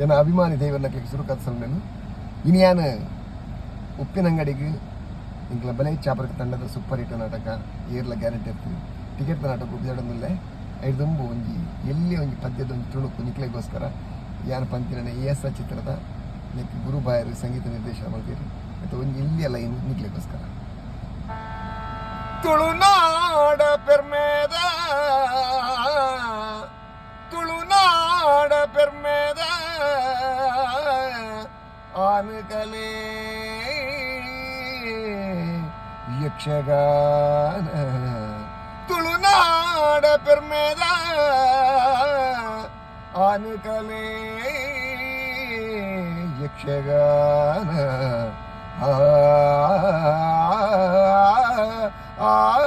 ಏನ ಅಭಿಮಾನಿ ದೈವರ್ನಕ್ಕೆ ಶುರು ಕತ್ಸಲ್ ನಾನು ಇನಿಯಾನ ಉಪ್ಪಿನಂಗಡಿಗೆ ಇಂಕ್ಲ ಬಲೆ ಚಾಪರಕ ತಂಡದ ಸೂಪರ್ ಹಿಟ್ ನಾಟಕ ಏರ್ಲ ಗ್ಯಾರಂಟಿ ಇರ್ತೀವಿ ಟಿಕೆಟ್ ನಾಟಕ ಉಪಯೋಗಿಸೋದಿಲ್ಲ ಐದುಂಬು ಒಂಜಿ ಎಲ್ಲಿ ಒಂಜಿ ಪದ್ಯದ ಒಂದು ತುಣುಕು ನಿಕ್ಲೆಗೋಸ್ಕರ ಯಾನ ಪಂತಿನ ES ಚಿತ್ರದ ನೆಕ್ ಗುರು ಬಾಯರು ಸಂಗೀತ ನಿರ್ದೇಶನ ಮಾಡ್ತೀರಿ ಮತ್ತು ಒಂಜಿ ಇಲ್ಲಿ ಅಲ್ಲ ಇನ್ನು ನಿಕ್ಲೆಗೋಸ್ಕರ ತುಳುನಾಡ ಪೆರ್ಮೇದ ತುಳುನಾಡ ಪೆರ್ಮೇದ ಆನಕಲೆ ಯಕ್ಷಗಾನ ತುಳುನಾಡ ಪೆರ್ಮೇದ ಆನಕಲೆ ಯಕ್ಷಗಾನ ಆ